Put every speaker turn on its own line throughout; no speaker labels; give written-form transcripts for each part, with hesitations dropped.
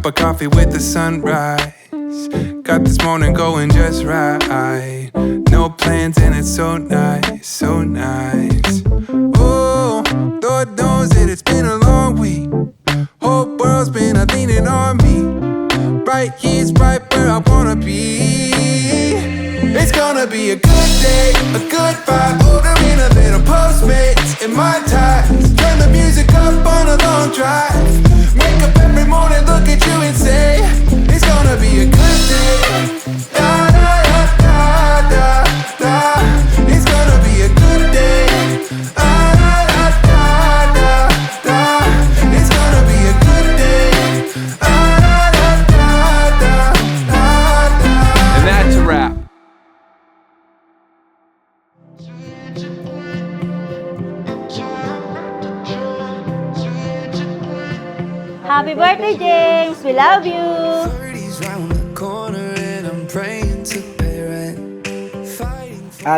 cup of coffee with the sunrise. Got this morning going just right. No plans and it's so nice, so nice. Oh, Lord knows that it's been a long week. Whole world's been leaning on me. Right here's right where I wanna be. It's gonna be a good day, a good vibe. Ordering a little Postmates in my ties. Turn the music up on a long drive. Wake up every morning, look at you and say, it's gonna be a good day. Da da da da da da. It's gonna be a good day. Ah da da da da da. It's gonna be a good day. Ah da da da da da. And that's a wrap.
Happy birthday, James! We love you!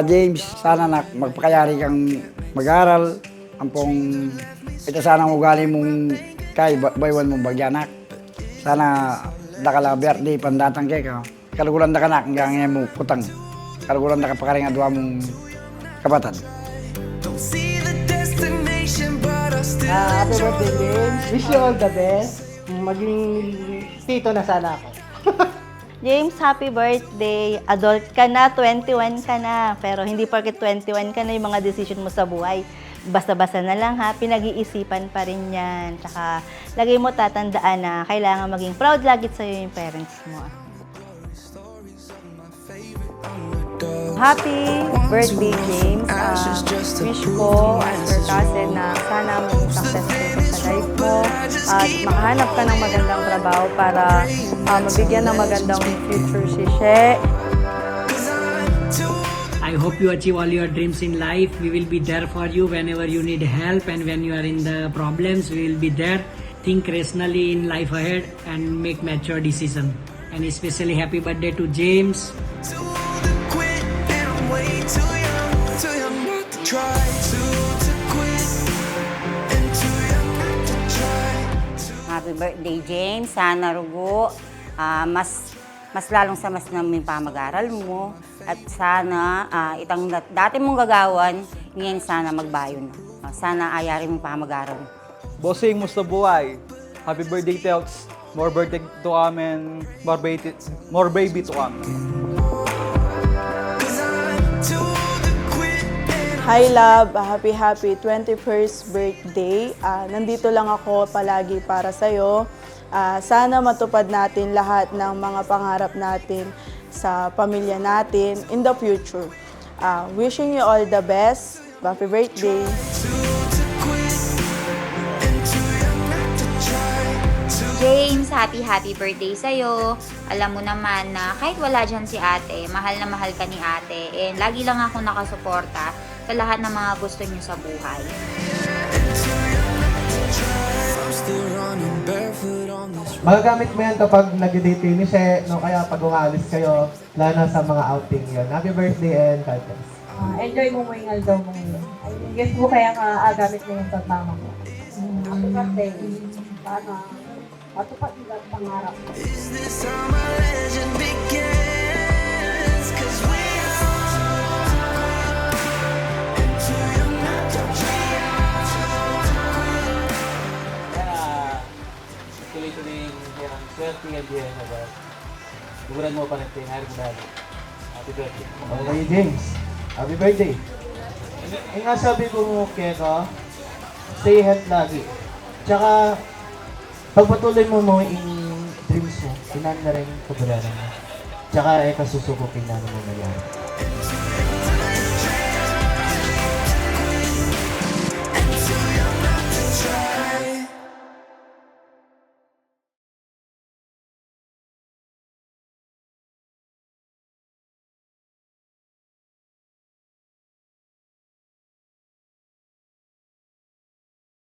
James, sana magpakayari kang mag-aral. Ampong ito sana ang ugali mong kay baywan mong bagyanak. Sana dakala birthday pandatang kay ka. Kalugulan da kanak hanggang mo putang. Kalugulan da kapakaring adwa mong kapatan.
Happy birthday, James. Wish you all the best. Maging tito na sana ako.
James, happy birthday! Adult ka na, 21 ka na. Pero hindi porket 21 ka na yung mga decision mo sa buhay. Basta-basta na lang ha, pinag-iisipan pa rin yan. Tsaka lagi mo tatandaan na kailangan maging proud lagi sa'yo yung parents mo.
Happy birthday, James. Wish ko as your cousin na sana maging successful ka sa life mo at makahanap ka ng magandang trabaho para mabigyan ng magandang future si She.
I hope you achieve all your dreams in life. We will be there for you whenever you need help, and when you are in the problems, we will be there. Think rationally in life ahead and make mature decision. And especially happy birthday to James.
Happy birthday, James. Sana rugo, mas lalong sa mas namin pa mag-aral mo. At sana itang dati mong gagawan, ngayon sana magbayo na. Sana ayarin mo pa mag-aral.
Bossing, musta buhay? Happy birthday, Telks. More birthday to come and more baby to come.
Hi love, happy 21st birthday. Nandito lang ako palagi para sa'yo. Sana matupad natin lahat ng mga pangarap natin sa pamilya natin in the future. Wishing you all the best. Happy birthday.
James, happy birthday sa'yo. Alam mo naman na kahit wala dyan si ate, mahal na mahal ka ni ate. And lagi lang ako nakasuporta sa lahat ng mga gusto niyo sa buhay.
Magagamit mo yan kapag nag-date ni She, no? Kaya pag umalis kayo, lalo na sa mga outing yun. Happy birthday and God bless.
Enjoy mo yung aldaw mo yun. Guess mo kaya nga gamit mo yung pagmama mo. Happy birthday. Sana matupad yung pangarap mo.
Tuloy-tuloy yung swerte nga diyan na ba? Bukuran mo pa rin tayo, hari mo dahil. Happy birthday.
Okay, James. Happy birthday. Yung nga sabi ko mo, Keko, stay healthy lagi. Tsaka, pagpatuloy mo yung dreams mo, inan na rin kabularan mo. Tsaka, kasusukukin na mo nangyari.